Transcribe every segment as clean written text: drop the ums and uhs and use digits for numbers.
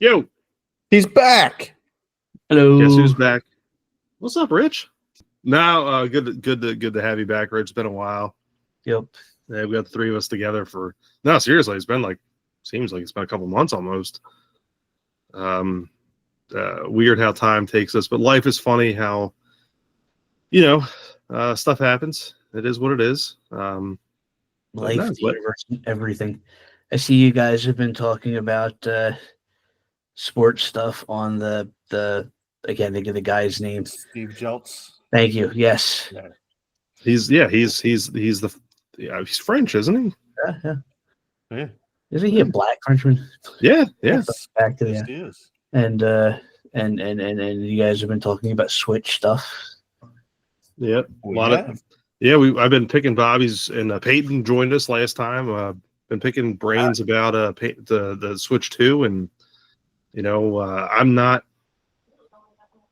Yo, He's back. Hello. guess who's back? What's up, Rich? No, good to have you back, Rich. It's been a while. Yep. Yeah, we got the three of us together for. No, seriously, it's been seems like it's been a couple months almost. Weird how time takes us, but life is funny. How stuff happens. It is what it is. Life, the universe, everything. I see you guys have been talking about sports stuff on the I can't think of the guy's name. Steve Jeltz. Thank you. Yes. Yeah. He's French, isn't he? Yeah. Isn't he a black Frenchman? Yeah. Back to Yes, that. he is. And you guys have been talking about Switch stuff. Yep. I've been picking Bobby's, and Peyton joined us last time. Been picking brains about the Switch 2, and I'm not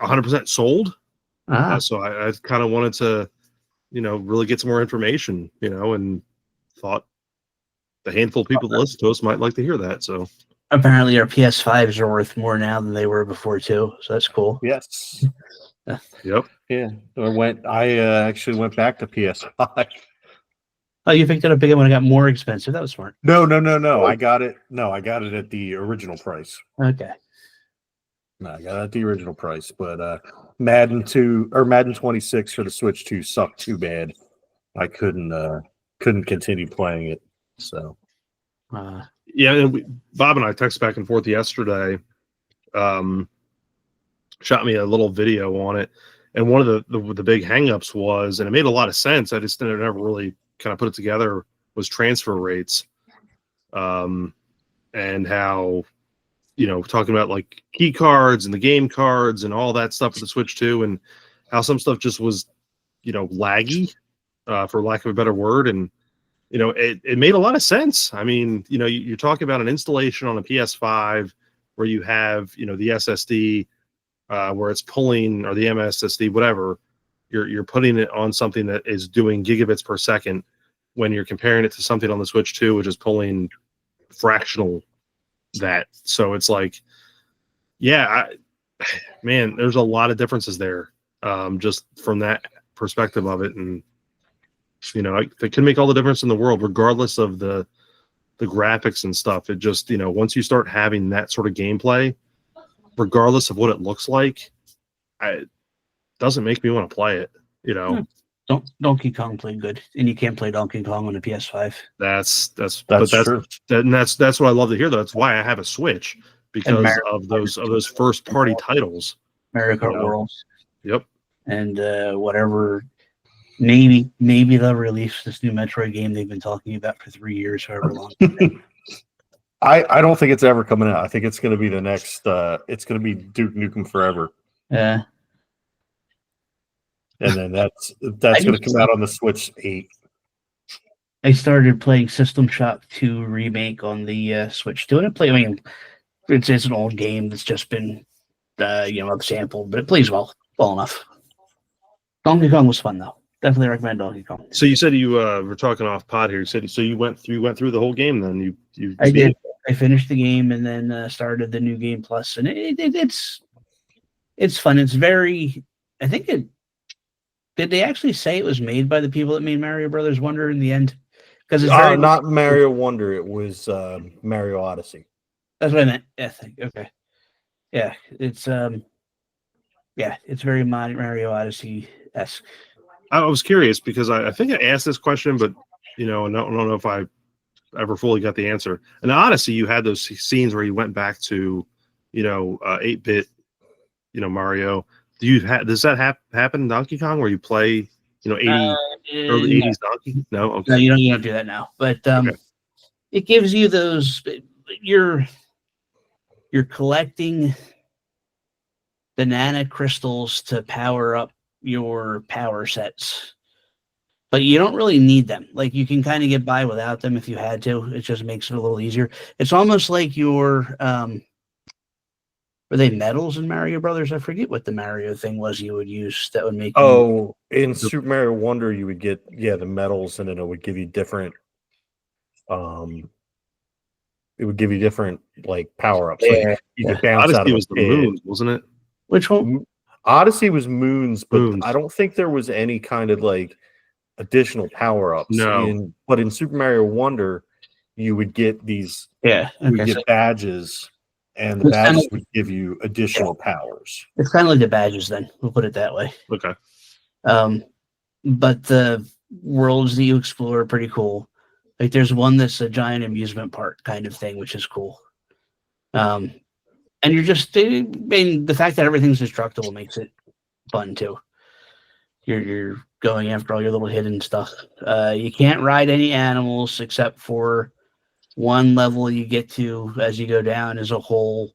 100% sold. So I kind of wanted to, really get some more information, and thought the handful of people that listen to us might like to hear that. So apparently our PS5s are worth more now than they were before too. So that's cool. Yes. Yep. Yeah. I actually went back to PS5. Oh, you picked it up again when it got more expensive. That was smart. No. I got it. No, I got it at the original price. Okay. No, I got it at the original price, but Madden 26 for the Switch 2 sucked too bad. I couldn't continue playing it. So yeah, and Bob and I texted back and forth yesterday. Shot me a little video on it, and one of the big hangups was, and it made a lot of sense. I just never really kind of put it together. Was transfer rates, and how talking about like key cards and the game cards and all that stuff for the Switch 2, and how some stuff just was laggy, for lack of a better word, and it made a lot of sense. I mean, you're talking about an installation on a PS5 where you have the SSD. Where it's pulling, or the MSSD, whatever, you're putting it on something that is doing gigabits per second, when you're comparing it to something on the Switch 2, which is pulling fractional that. So it's like, man, there's a lot of differences there, just from that perspective of it, and it can make all the difference in the world, regardless of the graphics and stuff. It just once you start having that sort of gameplay, regardless of what it looks like, it doesn't make me want to play it. Donkey Kong played good, and you can't play Donkey Kong on a PS5. That's true. That's what I love to hear. That's why I have a Switch, because of those first party titles. Mario Kart World. Yep. And whatever. Maybe they'll release this new Metroid game they've been talking about for 3 years, however long. I don't think it's ever coming out. I think it's going to be the next. It's going to be Duke Nukem Forever. Yeah. And then that's going to come out on the Switch 8. I started playing System Shock 2 Remake on the Switch 2, and it's an old game that's just been sampled, but it plays well enough. Donkey Kong was fun though. Definitely recommend Donkey Kong. So you said you were talking off pod here. You said you went through the whole game. Then I did. I finished the game and then started the new game plus, and it's fun. It's very. I think it. Did they actually say it was made by the people that made Mario Brothers Wonder in the end? Because it's not Mario Wonder. It was Mario Odyssey. That's what I meant. Yeah, okay. Yeah, it's it's very Mario Odyssey-esque. I was curious because I think I asked this question, but I don't know if I ever fully got the answer. In Odyssey, you had those scenes where you went back to 8-bit Mario. Does that happen in Donkey Kong, where you play early 80s Donkey? No, okay. No, you don't do that now. But okay. It gives you those. You're collecting banana crystals to power up your power sets, but you don't really need them. Like, you can kind of get by without them if you had to. It just makes it a little easier. It's almost like your were they medals in Mario Brothers? I forget what the Mario thing was you would use that would make in Super Mario Wonder you would get the medals, and then it would give you different it it would give you different like power ups. Yeah, Like you could bounce out Odyssey of was a the pit. moon, wasn't it? Which one? Odyssey was moons, but Moons. I don't think there was any kind of like additional power ups. No. But in Super Mario Wonder, you would get these. Yeah. You would Okay. get badges, and the It's kinda- badges would give you additional powers. It's kind of like the badges. Then we'll put it that way. Okay. But the worlds that you explore are pretty cool. Like there's one that's a giant amusement park kind of thing, which is cool. And you're just, I mean, the fact that everything's destructible makes it fun too. You're going after all your little hidden stuff. You can't ride any animals except for one level you get to as you go down is a whole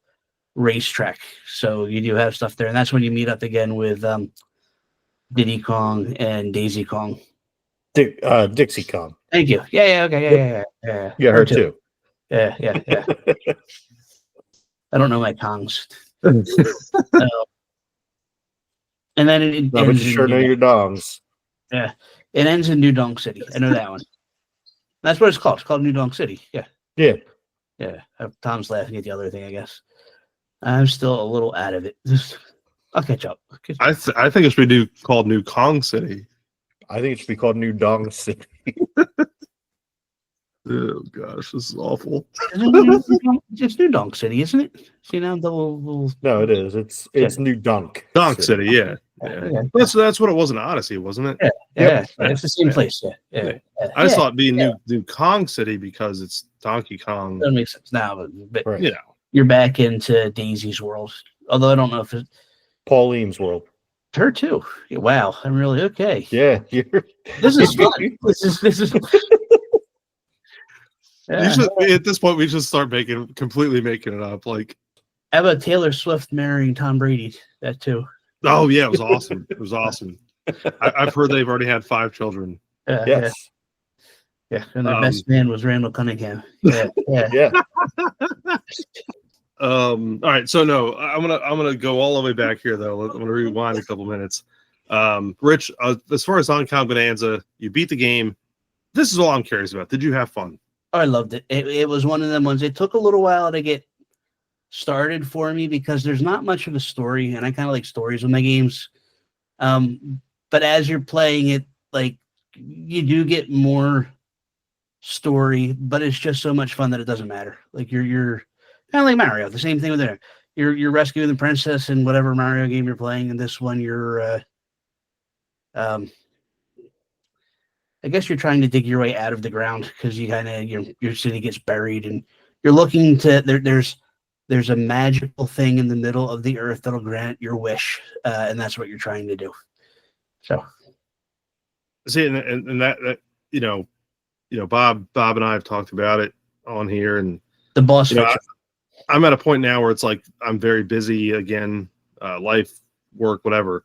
racetrack. So you do have stuff there, and that's when you meet up again with Diddy Kong and Daisy Kong. Dixie Kong. Thank you. Yeah. Okay. Yeah. Yeah, her too. Yeah. I don't know my Kongs. And then it No, but ends you sure know your dongs. Yeah, it ends in New Donk City. I know that one. That's what it's called. It's called New Donk City. Yeah. Tom's laughing at the other thing, I guess. I'm still a little out of it. I'll catch up. I think it should be called New Kong City. I think it should be called New Dong City. Oh gosh, this is awful. It's New Donk City, isn't it? See now the little... No, it is. It's New Dunk. Donk City, yeah. That's what it was in Odyssey, wasn't it? Yeah. It's the same place. Yeah. I just thought it'd be New Kong City because it's Donkey Kong. That makes sense now, but Right. You know, you're back into Daisy's world. Although I don't know if it's Pauline's world. her too. Wow, I'm really okay. Yeah, This is fun. This is. at this point we should start completely making it up. Like, How about Taylor Swift marrying Tom Brady? That too. oh yeah, it was awesome. It was awesome. I've heard they've already had 5 children. yes. Yeah. And their best man was Randall Cunningham. Yeah. Yeah. All right, so no, I'm gonna go all the way back here though. I'm gonna rewind a couple minutes. Rich, as far as Donkey Kong Bonanza, you beat the game. This is all I'm curious about. Did you have fun? I loved it. It was one of them ones. It took a little while to get started for me because there's not much of a story, and I kind of like stories with my games. But as you're playing it, like you do get more story, but it's just so much fun that it doesn't matter. Like you're kind of like Mario. The same thing with there. You're rescuing the princess in whatever Mario game you're playing. And this one, you're I guess you're trying to dig your way out of the ground because you kind of your city gets buried and you're looking to there's a magical thing in the middle of the earth that'll grant your wish, and that's what you're trying to do. So, see, and that Bob and I have talked about it on here, and the boss. I'm at a point now where it's like I'm very busy again, life, work, whatever.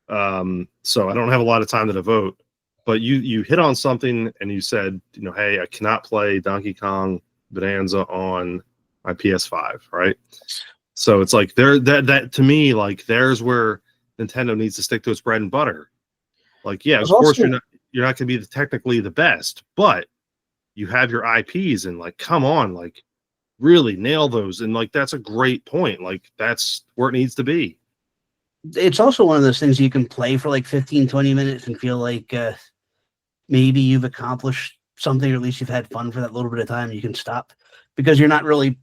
So I don't have a lot of time to devote. But you hit on something and you said, hey, I cannot play Donkey Kong Bonanza on my PS5, right? So it's like that to me, like there's where Nintendo needs to stick to its bread and butter. Like, yeah, of course you're not going to be technically the best, but you have your IPs and like, come on, like really nail those. And like, that's a great point. Like that's where it needs to be. It's also one of those things you can play for like 15, 20 minutes and feel like maybe you've accomplished something, or at least you've had fun for that little bit of time. You can stop because you're not really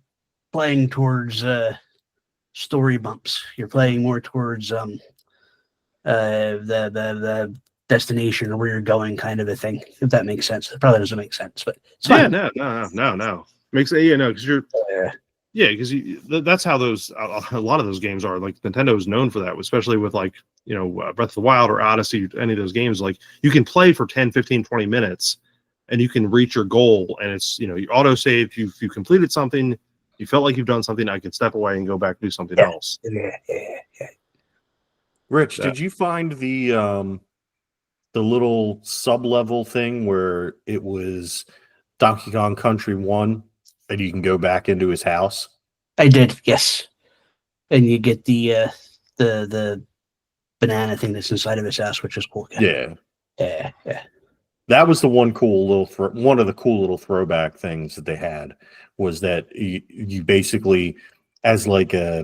playing towards story bumps. You're playing more towards the destination or where you're going, kind of a thing. If that makes sense, it probably doesn't make sense, but it's fine. No. Makes because you're because that's how those a lot of those games are. Like Nintendo is known for that, especially with like Breath of the Wild or Odyssey, any of those games. Like you can play for 10, 15, 20 minutes and you can reach your goal, and it's you auto save. You completed something, you felt like you've done something, I can step away and go back and do something else. Rich, did you find the little sub-level thing where it was Donkey Kong Country 1 and you can go back into his house? I did, yes. And you get the banana thing that's inside of his house, which is cool. Yeah. Yeah. That was the one of the cool little throwback things that they had was that you basically, as like a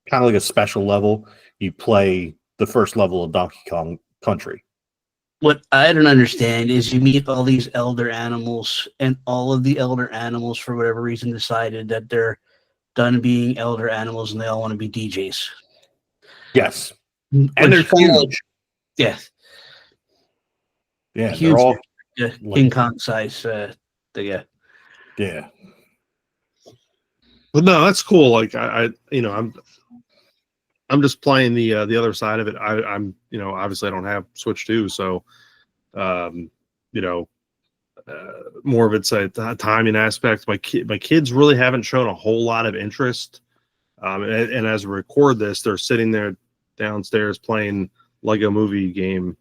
kind of like a special level, you play the first level of Donkey Kong Country. What I don't understand is you meet all these elder animals, and all of the elder animals, for whatever reason, decided that they're done being elder animals and they all want to be DJs. Yes, Which and they're kinda like- huge. yeah, Yeah, huge. they're all King Kong size. Yeah. yeah. But no, that's cool. Like I'm just playing the other side of it. I'm obviously I don't have Switch 2, so you know more of it's a timing aspect. My kids really haven't shown a whole lot of interest. And as we record this, they're sitting there downstairs playing Lego Movie game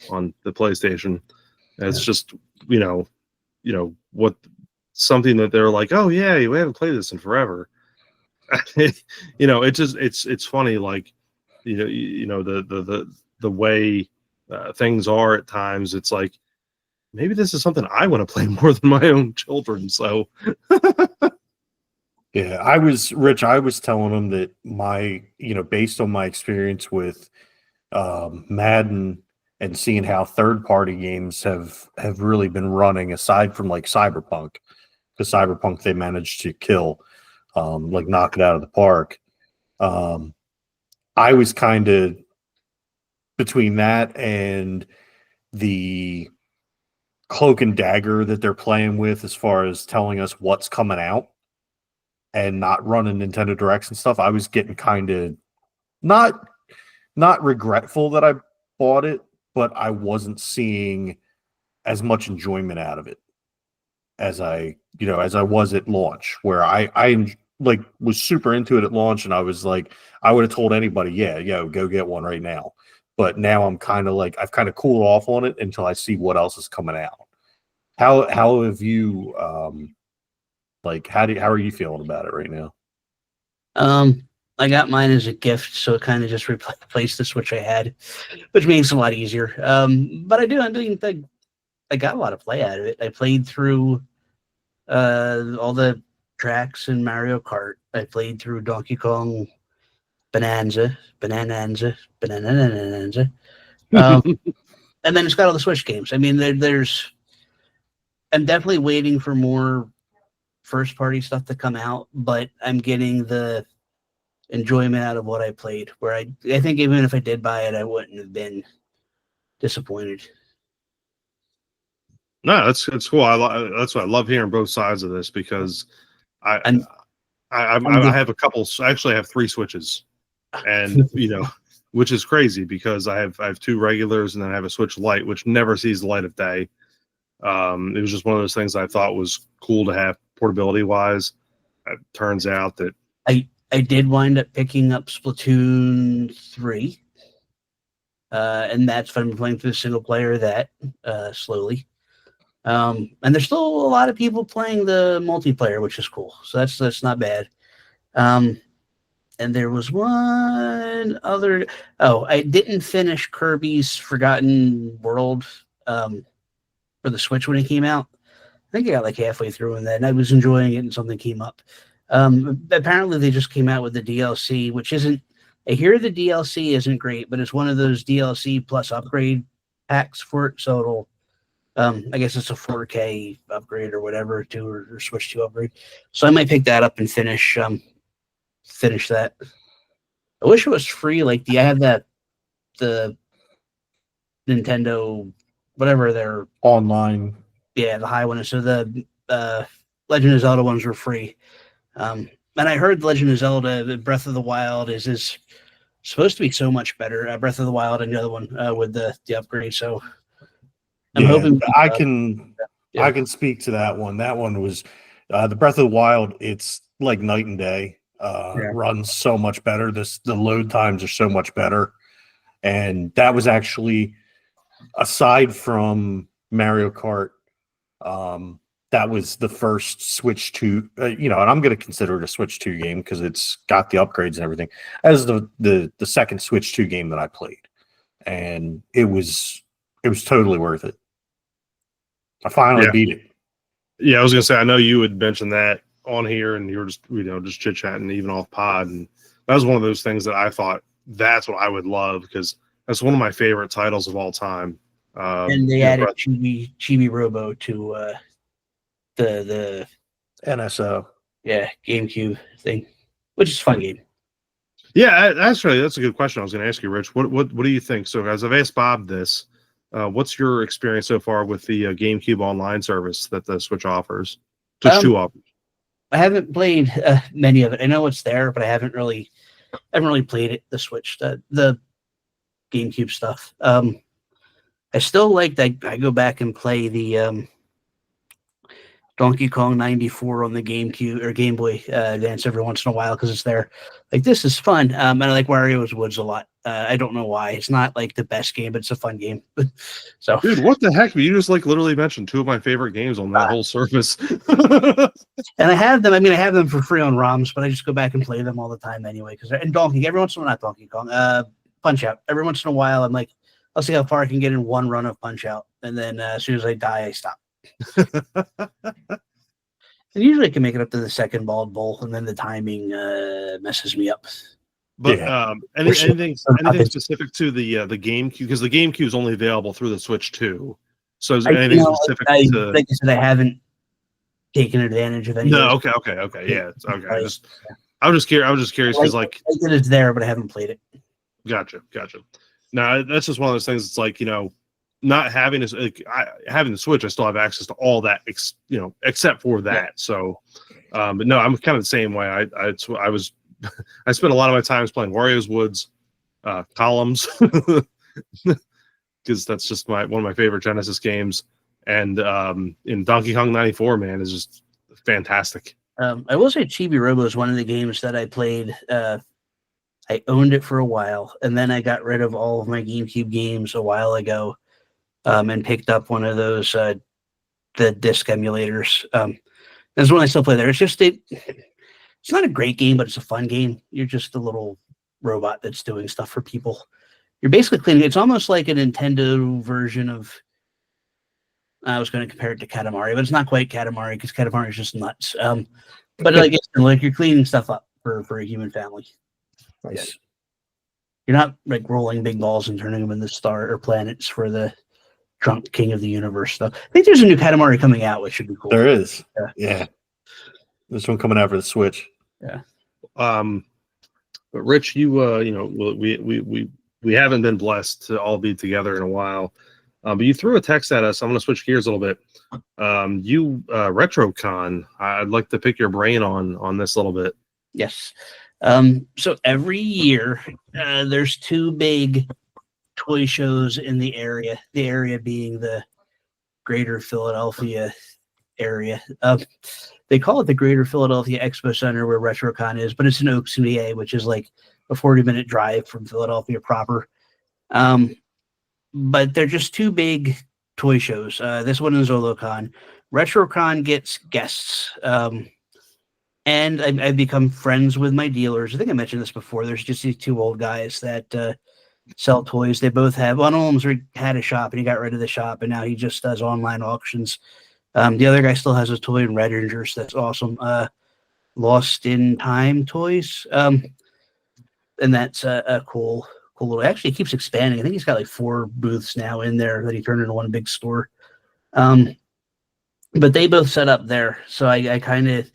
on the PlayStation. And it's just what something that they're like, oh yeah, we haven't played this in forever. It's funny, like the way things are at times. It's like maybe this is something I want to play more than my own children. So Yeah, I was telling them that based on my experience with Madden and seeing how third-party games have really been running, aside from like Cyberpunk, because Cyberpunk they managed to kill, like knock it out of the park. I was kind of between that and the cloak and dagger that they're playing with as far as telling us what's coming out and not running Nintendo Directs and stuff. I was getting kind of not regretful that I bought it, but I wasn't seeing as much enjoyment out of it as I was at launch, where I like was super into it at launch, and I was like, I would have told anybody, go get one right now. But now I'm kind of like, I've kind of cooled off on it until I see what else is coming out. How have you how are you feeling about it right now? I got mine as a gift, so it kind of just replaced the Switch I had, which makes it a lot easier. But I'm doing I got a lot of play out of it. I played through all the tracks in Mario Kart. I played through Donkey Kong Bonanza. And then it's got all the Switch games. I mean, I'm definitely waiting for more first party stuff to come out, but I'm getting the enjoyment out of what I played, where I think even if I did buy it, I wouldn't have been disappointed. no, that's cool. That's what I love hearing both sides of this, because I have a couple. Actually, I have 3 Switches, and which is crazy because I have 2 regulars and then I have a Switch Lite, which never sees the light of day. It was just one of those things I thought was cool to have portability wise. It turns out that I did wind up picking up Splatoon 3, and that's what I'm playing through the single player that slowly. And there's still a lot of people playing the multiplayer, which is cool. So that's not bad. And there was one other. Oh, I didn't finish Kirby's Forgotten World for the Switch when it came out. I think I got like halfway through in that, and I was enjoying it, and something came up. Apparently, they just came out with the DLC, which isn't. I hear the DLC isn't great, but it's one of those DLC plus upgrade packs for it. So it'll, I guess it's a 4K upgrade or whatever, or Switch 2 upgrade. So I might pick that up and finish that. I wish it was free. Like I have the Nintendo, whatever their online. Yeah, the high one. So the Legend of Zelda ones were free. And I heard Legend of Zelda, Breath of the Wild is supposed to be so much better. Breath of the Wild and the other one with the upgrade. So I'm hoping I can speak to that one. That one was the Breath of the Wild. It's like night and day. Runs so much better. The load times are so much better. And that was actually, aside from Mario Kart, that was the first Switch 2, and I'm going to consider it a Switch 2 game because it's got the upgrades and everything, as the second Switch 2 game that I played. And it was totally worth it. I finally beat it. Yeah, I was going to say, I know you had mentioned that on here, and you were just just chit chatting even off pod, and that was one of those things that I thought that's what I would love because that's one of my favorite titles of all time. And they added Chibi Robo to the NSO. Yeah, GameCube thing, which is a fun game. Yeah, that's a good question. I was going to ask you, Rich. What do you think? So, as I've asked Bob this, what's your experience so far with the GameCube online service that the Switch offers? Switch 2 offers. I haven't played many of it. I know it's there, but I haven't really played it. The Switch, the GameCube stuff. I still like that. I go back and play the Donkey Kong 94 on the GameCube or Game Boy Advance every once in a while because it's there. Like, this is fun. And I like Wario's Woods a lot. I don't know why. It's not like the best game, but it's a fun game. So, dude, what the heck? You just literally mentioned two of my favorite games on that whole service. And I have them. I mean, I have them for free on ROMs, but I just go back and play them all the time anyway. And Donkey, every once in a while, not Donkey Kong, Punch Out. Every once in a while, I'm like, I'll see how far I can get in one run of Punch Out, and then as soon as I die, I stop. And usually I can make it up to the second bald bowl, and then the timing messes me up. But anything specific to the GameCube, because the GameCube is only available through the Switch 2. So is anything specific to? Like I said, I haven't taken advantage of any. No, okay, yeah, it's okay. I was just curious because like it's there, but I haven't played it. Gotcha. No, that's just one of those things. It's like not having this, having the Switch, I still have access to all that, except for that. Yeah. So, but no, I'm kind of the same way. I was, I spent a lot of my time playing Wario's Woods, Columns, because that's just one of my favorite Genesis games. And in Donkey Kong 94, man, is just fantastic. I will say Chibi Robo is one of the games that I played. I owned it for a while, and then I got rid of all of my GameCube games a while ago. And picked up one of those the disc emulators. There's one I still play there. It's just it's not a great game, but it's a fun game. You're just a little robot that's doing stuff for people. You're basically cleaning. It's almost like a Nintendo version of. I was going to compare it to Katamari, but it's not quite Katamari because Katamari is just nuts. But like you're cleaning stuff up for a human family. Nice. Yeah. You're not like rolling big balls and turning them into star or planets for the Drunk King of the Universe stuff. I think there's a new Katamari coming out, which should be cool. There is. Yeah. There's one coming out for the Switch. Yeah. But Rich, we haven't been blessed to all be together in a while. But you threw a text at us. I'm going to switch gears a little bit. RetroCon. I'd like to pick your brain on this a little bit. Yes. So every year, there's two big toy shows in the area being the greater Philadelphia area. They call it the Greater Philadelphia Expo Center where RetroCon is, but it's in Oaks, VA, which is like a 40-minute drive from Philadelphia proper. But they're just two big toy shows. This one is ZoloCon. RetroCon gets guests. And I've become friends with my dealers. I think I mentioned this before. There's just these two old guys that sell toys. They both have, one of them had a shop and he got rid of the shop and now he just does online auctions. The other guy still has a toy in Redingers. That's awesome. Lost in Time toys. And that's a cool little, actually it keeps expanding. I think he's got like 4 booths now in there that he turned into one big store. But they both set up there. So I kind of,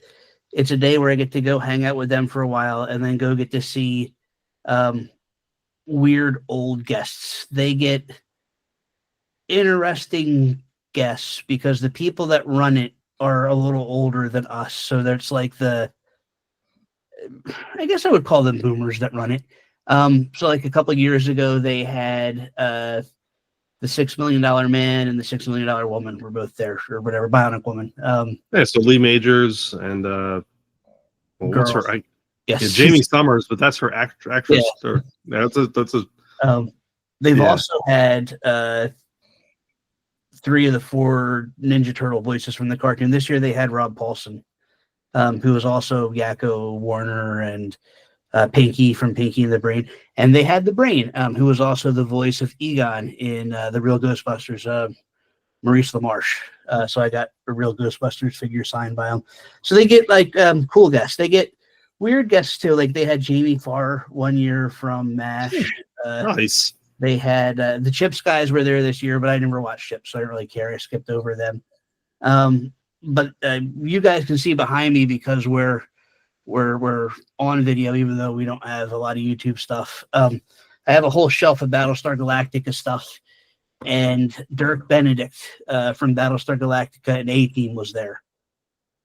it's a day where I get to go hang out with them for a while and then go get to see weird old guests. They get interesting guests because the people that run it are a little older than us. So that's like I guess I would call them boomers that run it. So like a couple of years ago, they had the $6 Million Man and the $6 Million Woman were both there, or whatever, Bionic Woman. Yeah, so Lee Majors and what's her? Yes, yeah, Jamie Summers, but that's her actress. Yeah. Or, that's a. They've also had 3 of the 4 Ninja Turtle voices from the cartoon. This year they had Rob Paulson, who was also Yakko Warner and Pinky from Pinky and the Brain. And they had the Brain, who was also the voice of Egon in the Real Ghostbusters. Maurice LaMarche. So I got a real Ghostbusters figure signed by him. So they get like cool guests. They get weird guests too. Like they had Jamie Farr one year from MASH. Nice. They had the Chips guys were there this year, but I never watched Chips, so I didn't really care. I skipped over them. But you guys can see behind me because we're on video, even though we don't have a lot of YouTube stuff. I have a whole shelf of Battlestar Galactica stuff, and Dirk Benedict from Battlestar Galactica and A-Team was there.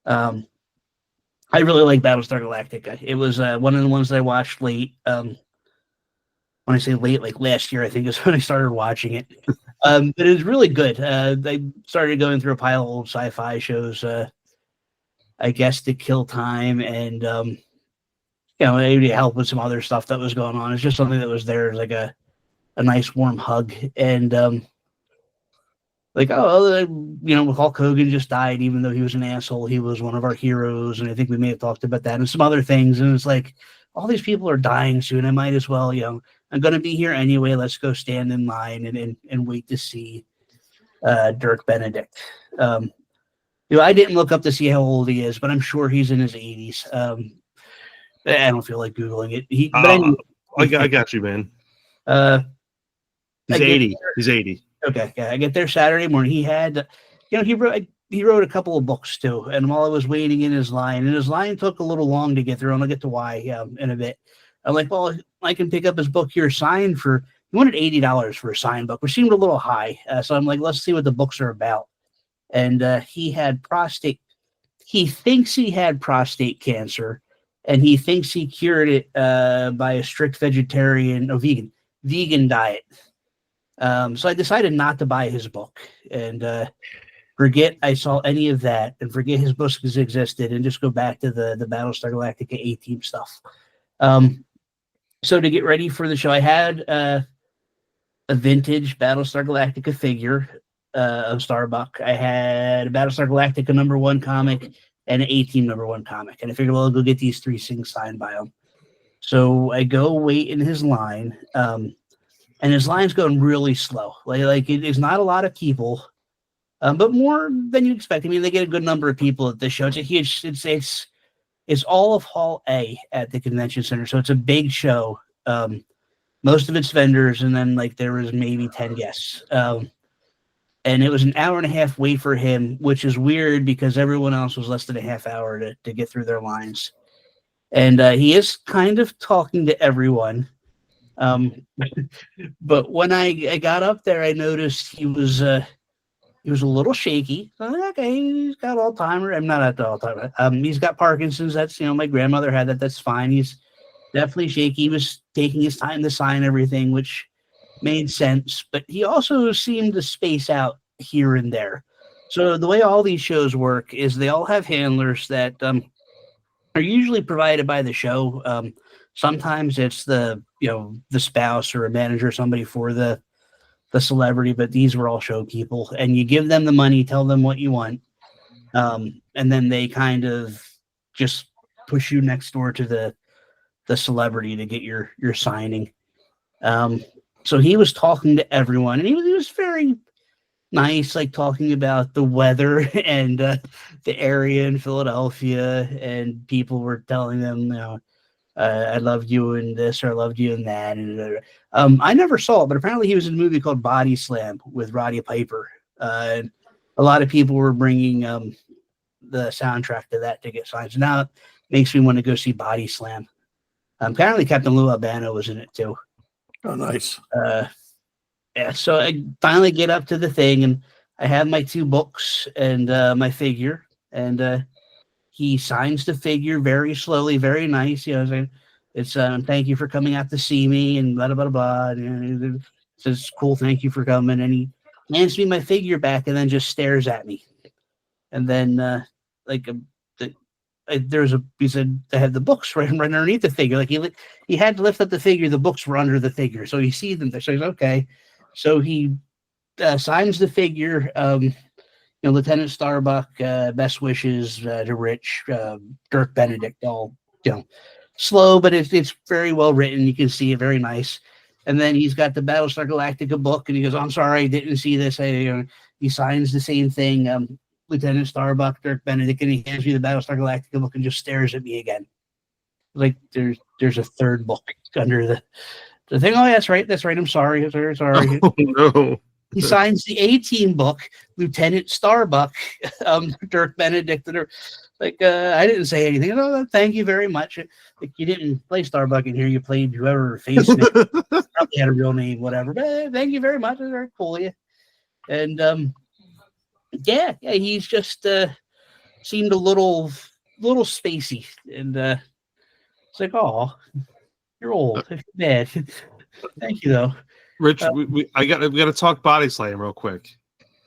I really like Battlestar Galactica. It was one of the ones that I watched late. When I say late, like last year, I think is when I started watching it. But it was really good. I started going through a pile of old sci-fi shows, I guess, to kill time and maybe to help with some other stuff that was going on. It's just something that was there as like a nice warm hug. And Hulk Hogan just died, even though he was an asshole. He was one of our heroes, and I think we may have talked about that and some other things. And it's like, all these people are dying soon. I might as well, I'm going to be here anyway. Let's go stand in line and wait to see Dirk Benedict. I didn't look up to see how old he is, but I'm sure he's in his 80s. I don't feel like Googling it. I got you, man. He's 80. He's 80. Okay, yeah, I get there Saturday morning. He had, he wrote a couple of books too. And while I was waiting in his line, and his line took a little long to get through, and I'll get to why in a bit. I'm like, well, I can pick up his book here signed for. He wanted $80 for a signed book, which seemed a little high. So I'm like, let's see what the books are about. And he had prostate. He thinks he had prostate cancer, and he thinks he cured it by a strict vegan diet. So I decided not to buy his book and forget I saw any of that and forget his books existed and just go back to the Battlestar Galactica A-Team stuff. So to get ready for the show, I had a vintage Battlestar Galactica figure of Starbuck. I had a Battlestar Galactica #1 comic and an A-Team #1 comic. And I figured, well, I'll go get these 3 things signed by him. So I go wait in his line. And his line's going really slow. Like it's not a lot of people, but more than you expect. I mean, they get a good number of people at this show. It's a huge. It's all of Hall A at the convention center, so it's a big show. Most of it's vendors, and then like there was maybe 10 guests. And it was an hour and a half wait for him, which is weird because everyone else was less than a half hour to get through their lines. And he is kind of talking to everyone. But when I got up there, I noticed he was a little shaky. So like, okay, he's got Alzheimer's. I'm not at the Alzheimer's. He's got Parkinson's. That's my grandmother had that. That's fine. He's definitely shaky. He was taking his time to sign everything, which made sense. But he also seemed to space out here and there. So the way all these shows work is they all have handlers that are usually provided by the show. Sometimes it's the spouse or a manager or somebody for the celebrity, but these were all show people, and you give them the money, tell them what you want, and then they kind of just push you next door to the celebrity to get your signing. So he was talking to everyone, and he was very nice, like talking about the weather and the area in Philadelphia, and people were telling them, I loved you in this, or I loved you in that. And I never saw it, but apparently he was in a movie called Body Slam with Roddy Piper. And a lot of people were bringing the soundtrack to that to get signed. So now it makes me want to go see Body Slam. Apparently Captain Lou Albano was in it too. Oh, nice. Yeah, so I finally get up to the thing, and I have my 2 books and my figure, and he signs the figure very slowly, very nice. It's thank you for coming out to see me, and blah blah blah. And it says, cool, thank you for coming. And he hands me my figure back, and then just stares at me. And then he said I had the books right underneath the figure. Like he had to lift up the figure. The books were under the figure, so you see them there. So he's okay. So he signs the figure. Lieutenant Starbuck, best wishes to Rich, Dirk Benedict, all slow, but it's very well written. You can see it, very nice. And then he's got the Battlestar Galactica book, and he goes, "I'm sorry, I didn't see this." He signs the same thing, Lieutenant Starbuck, Dirk Benedict, and he hands me the Battlestar Galactica book and just stares at me again. Like there's a third book under the thing. Oh, yeah, that's right. I'm sorry. Sorry. Oh, no. He signs the A-Team book, Lieutenant Starbuck, Dirk Benedict. Like, I didn't say anything. Oh, thank you very much. Like, you didn't play Starbuck in here. You played whoever face name. Probably had a real name, whatever. But thank you very much. It's very cool of you. And yeah, he's just seemed a little spacey, and it's like, oh, you're old. It's bad. Thank you, though. Rich, I got to talk Body Slam real quick,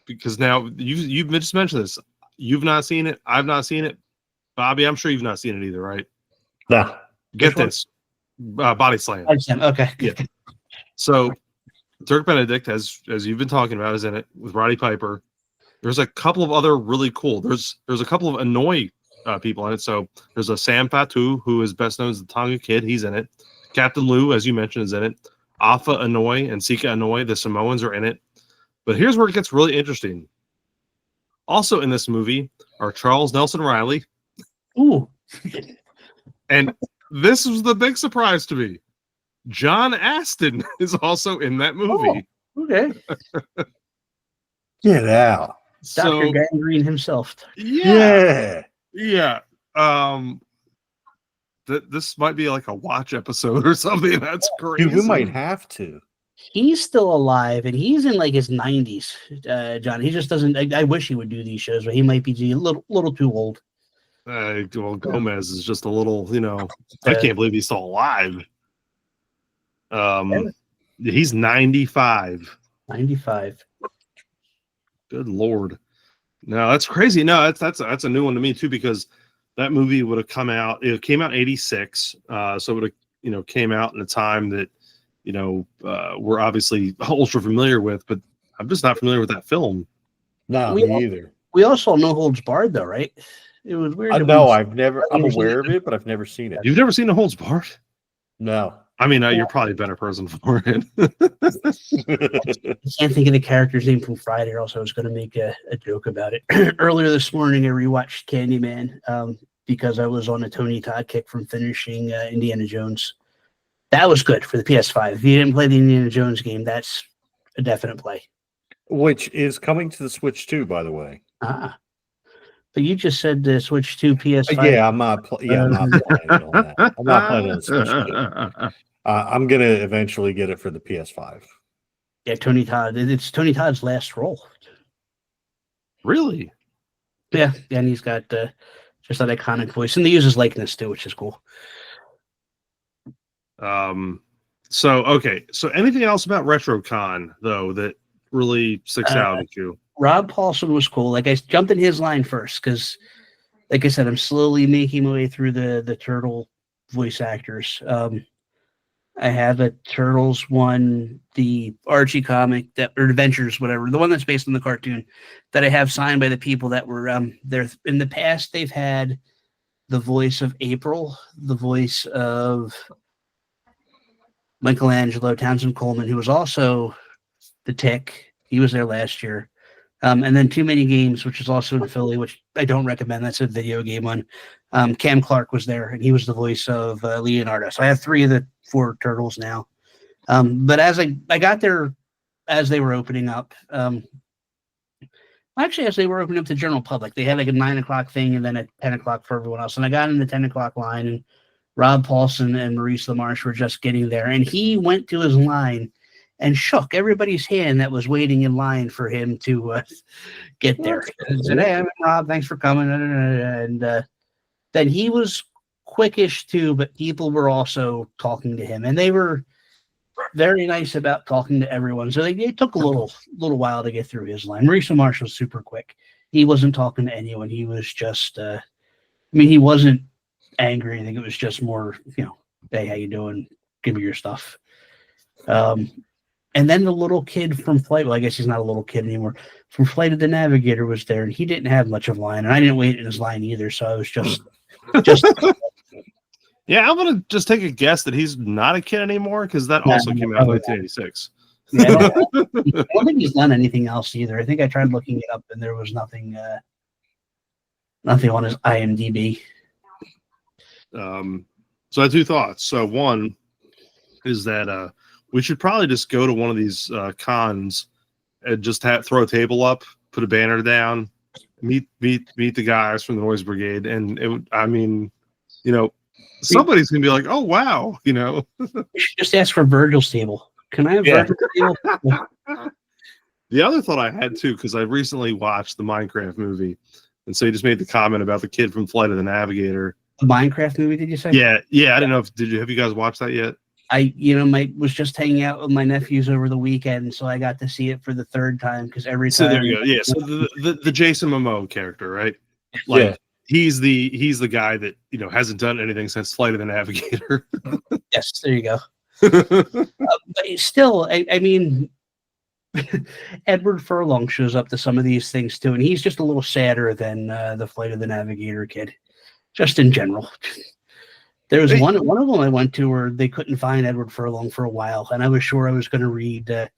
because now you've just mentioned this. You've not seen it. I've not seen it. Bobby, I'm sure you've not seen it either, right? No. Get this. Body Slam. Okay. Yeah. So Dirk Benedict, as you've been talking about, is in it with Roddy Piper. There's a couple of other really cool. There's a couple of Annoy people in it. So there's a Sam Fatu, who is best known as the Tonga Kid. He's in it. Captain Lou, as you mentioned, is in it. Alpha Annoy and Sika Annoy, the Samoans, are in it. But here's where it gets really interesting. Also in this movie are Charles Nelson Riley. Ooh. And this was the big surprise to me. John Astin is also in that movie. Oh, okay. Get out. Dr. Gangrene himself. Yeah. This might be like a watch episode or something. That's crazy. Dude, we might have to. He's still alive, and he's in like his 90s, John. He just doesn't. I wish he would do these shows, but he might be a little too old. Well, Gomez is just a little, I can't believe he's still alive. He's 95. 95. Good Lord. No, that's crazy. No, that's a new one to me too, because that movie would have come out. It came out in 86. So it would have, came out in a time that, we're obviously ultra familiar with, but I'm just not familiar with that film. No, me either. We also saw No Holds Barred, though, right? It was weird. I'm aware of it, but I've never seen it. You've never seen No Holds Barred? No. I mean, you're probably a better person for it. I can't think of the character's name from Friday, or else I was going to make a joke about it. Earlier this morning, I rewatched Candyman because I was on a Tony Todd kick from finishing Indiana Jones. That was good for the PS5. If you didn't play the Indiana Jones game, that's a definite play. Which is coming to the Switch too, by the way. But you just said the Switch to PS5. Yeah, I'm not playing on that. I'm not playing on the Switch 2. I'm going to eventually get it for the PS5. Yeah, Tony Todd. It's Tony Todd's last role. Really? Yeah, and he's got just that iconic voice. And they use his likeness too, which is cool. So anything else about RetroCon, though, that really sticks out at you? Rob Paulson was cool. Like, I jumped in his line first because, like I said, I'm slowly making my way through the Turtle voice actors. I have a Turtles one, the Archie comic or Adventures, whatever, the one that's based on the cartoon, that I have signed by the people that were there in the past. They've had the voice of April, the voice of Michelangelo, Townsend Coleman, who was also the Tick. He was there last year. And then Too Many Games, which is also in Philly, which I don't recommend. That's a video game one. Cam Clark was there, and he was the voice of Leonardo. So I have 3 of the 4 Turtles now. But as I got there, as they were opening up, actually, as they were opening up to the general public, they had like a 9 o'clock thing and then at 10 o'clock for everyone else. And I got in the 10 o'clock line, and Rob Paulson and Maurice LaMarche were just getting there. And he went to his line and shook everybody's hand that was waiting in line for him to get there. And said, "Hey, I'm Rob. Thanks for coming." And then he was quickish too, but people were also talking to him, and they were very nice about talking to everyone. So it took a little while to get through his line. Maurice LaMarche was super quick. He wasn't talking to anyone. He was just, he wasn't angry. I think it was just more, "Hey, how you doing? Give me your stuff." And then the little kid from Flight, well, I guess he's not a little kid anymore, from Flight of the Navigator was there, and he didn't have much of a line, and I didn't wait in his line either, so I was just Yeah, I'm gonna just take a guess that he's not a kid anymore because that No, also no, came out in probably 1986. Yeah, I don't think he's done anything else either. I think I tried looking it up and there was nothing nothing on his IMDb. So I have two thoughts. So one is that we should probably just go to one of these cons and just throw a table up, put a banner down, meet the guys from the Noise Brigade, and I mean, somebody's gonna be like, "Oh wow," You should just ask for Virgil's table. Can I have Virgil's table? The other thought I had too, because I recently watched the Minecraft movie, and so you just made the comment about the kid from Flight of the Navigator. The Minecraft movie, did you say? Yeah. I don't know if have you guys watched that yet? I was just hanging out with my nephews over the weekend, so I got to see it for the third time because every time. So there you go. Yeah. So the Jason Momoa character, right? Like he's the guy that hasn't done anything since Flight of the Navigator. Yes, there you go. But still, I mean, Edward Furlong shows up to some of these things too, and he's just a little sadder than the Flight of the Navigator kid, just in general. There was one of them I went to where they couldn't find Edward Furlong for a while, and I was sure I was going to read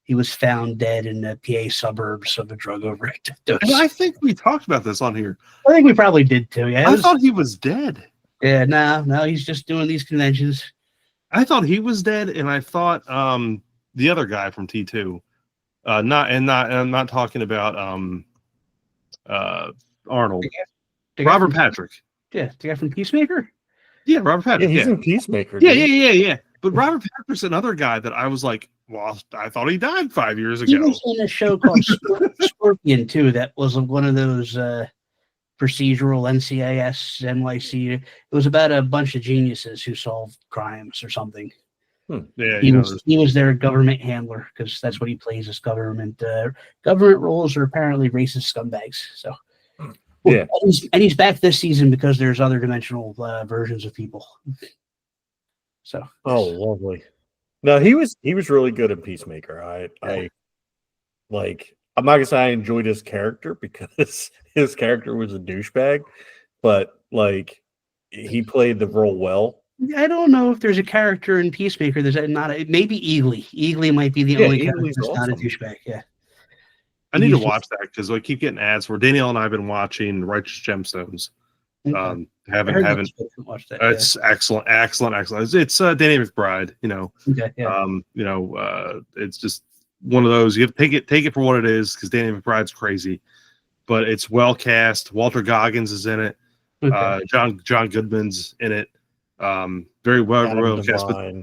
he was found dead in the PA suburbs of a drug overdose. And I think we talked about this on here. I think we probably did too. Yeah, I thought he was dead. Yeah, no, he's just doing these conventions. I thought he was dead, and I thought the other guy from T2. I'm not talking about Arnold. Robert Patrick. Yeah, the guy from Peacemaker. Yeah, Robert Patrick. Yeah, he's in Peacemaker. Yeah. But Robert Patrick's another guy that I was like, well, I thought he died 5 years ago. He was in a show called Scorpion too. That was one of those procedural NCIS NYC. It was about a bunch of geniuses who solved crimes or something. Yeah, he was their government handler because that's what he plays as government. Government roles are apparently racist scumbags. So. Yeah, and he's back this season because there's other dimensional versions of people. So, lovely. No, he was really good in Peacemaker. I'm not gonna say I enjoyed his character because his character was a douchebag, but like he played the role well. I don't know if there's a character in Peacemaker that's not maybe Eagly. Eagly might be the only character that's not a douchebag. Yeah. I need to watch that because I keep getting ads where Danielle and I have been watching Righteous Gemstones. Haven't watched that. It's excellent. It's Danny McBride. Okay, yeah. It's just one of those. You have to take it for what it is because Danny McBride's crazy, but it's well cast. Walter Goggins is in it. Okay. John Goodman's in it. Very well cast. But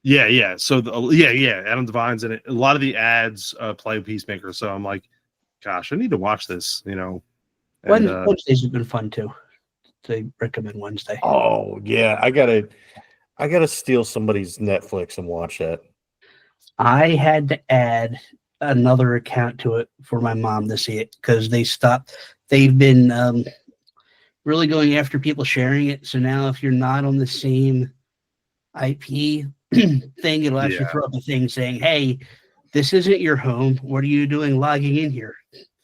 yeah. So Adam Devine's in it. A lot of the ads play Peacemaker, so I'm like, gosh, I need to watch this. Wednesdays have been fun too. They recommend Wednesday. Oh yeah, I gotta steal somebody's Netflix and watch that. I had to add another account to it for my mom to see it because they've been really going after people sharing it. So now if you're not on the same IP thing, it'll actually throw up a thing saying, hey, this isn't your home. What are you doing logging in here?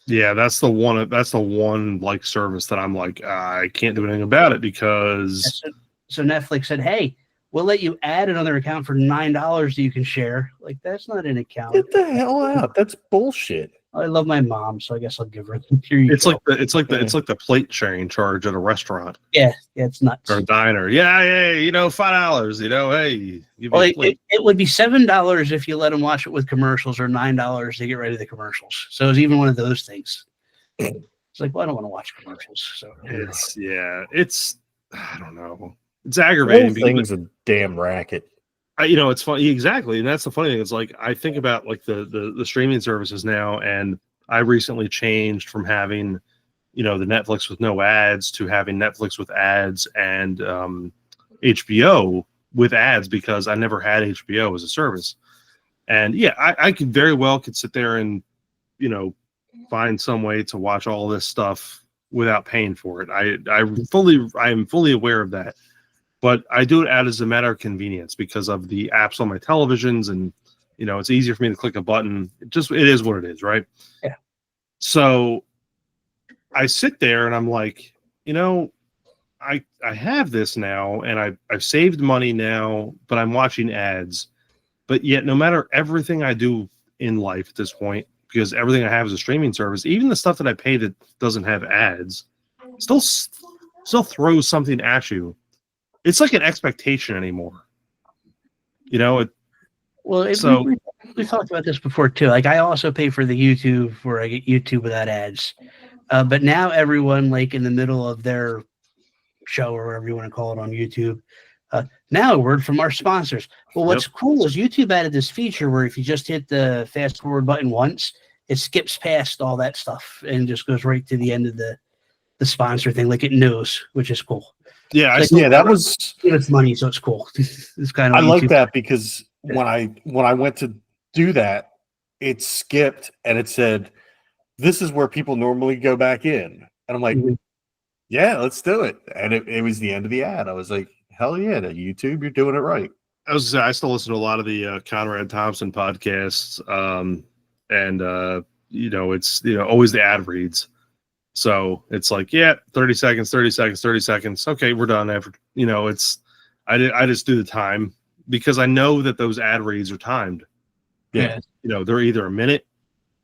Yeah, that's the one like service that I'm like, I can't do anything about it because so Netflix said, hey, we'll let you add another account for $9 that you can share. Like, that's not an account. Get the hell out. That's bullshit. I love my mom, so I guess I'll give her. It's like the plate sharing charge at a restaurant. Yeah, it's nuts. Or a diner. Yeah, $5. Hey, it would be $7 if you let them watch it with commercials, or $9 to get rid of the commercials. So it's even one of those things. It's like, well, I don't want to watch commercials. So it's I don't know. It's aggravating. The whole thing's a damn racket. It's funny, exactly, and that's the funny thing. It's like I think about like the streaming services now, and I recently changed from having, the Netflix with no ads to having Netflix with ads and HBO with ads because I never had HBO as a service. And I could very well sit there and find some way to watch all this stuff without paying for it. I am fully aware of that. But I do it out as a matter of convenience because of the apps on my televisions, and it's easier for me to click a button. It is what it is, right? Yeah. So I sit there and I'm like, I have this now, and I've saved money now, but I'm watching ads. But yet, no matter everything I do in life at this point, because everything I have is a streaming service, even the stuff that I pay that doesn't have ads, still throws something at you. It's like an expectation anymore. Well, we talked about this before too. Like I also pay for the YouTube where I get YouTube without ads. But now everyone, like in the middle of their show or whatever you want to call it on YouTube, now a word from our sponsors. Well, what's cool is YouTube added this feature where if you just hit the fast forward button once, it skips past all that stuff and just goes right to the end of the sponsor thing, like it knows, which is cool. Yeah, that was it's money, so it's cool. It's kind of I like that because when I went to do that, it skipped and it said, "This is where people normally go back in," and I'm like, "Yeah, let's do it." And it was the end of the ad. I was like, "Hell yeah, to YouTube, you're doing it right." I still listen to a lot of the Conrad Thompson podcasts, and it's always the ad reads. So it's like, 30 seconds. Okay, we're done. After I just do the time because I know that those ad reads are timed. Yeah. They're either a minute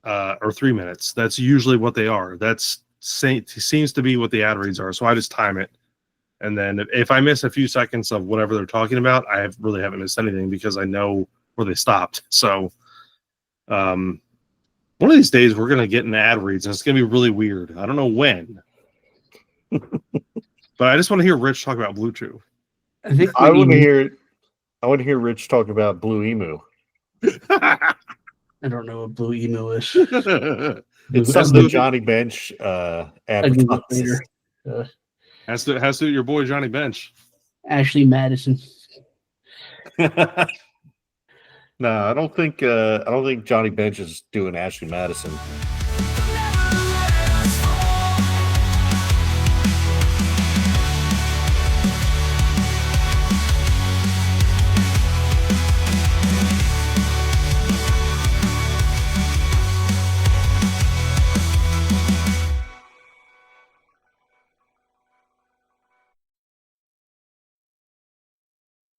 or 3 minutes. That's usually what they are. Seems to be what the ad reads are. So I just time it. And then if I miss a few seconds of whatever they're talking about, I really haven't missed anything because I know where they stopped. So, one of these days we're going to get an ad reads and it's going to be really weird. I don't know when, but I just want to hear Rich talk about Blue Chew. I want to hear Rich talk about Blue Emu. I don't know what Blue Emu is. It's something that Johnny Bench advertises. Has to do your boy Johnny Bench. Ashley Madison. No, I don't think Johnny Bench is doing Ashley Madison.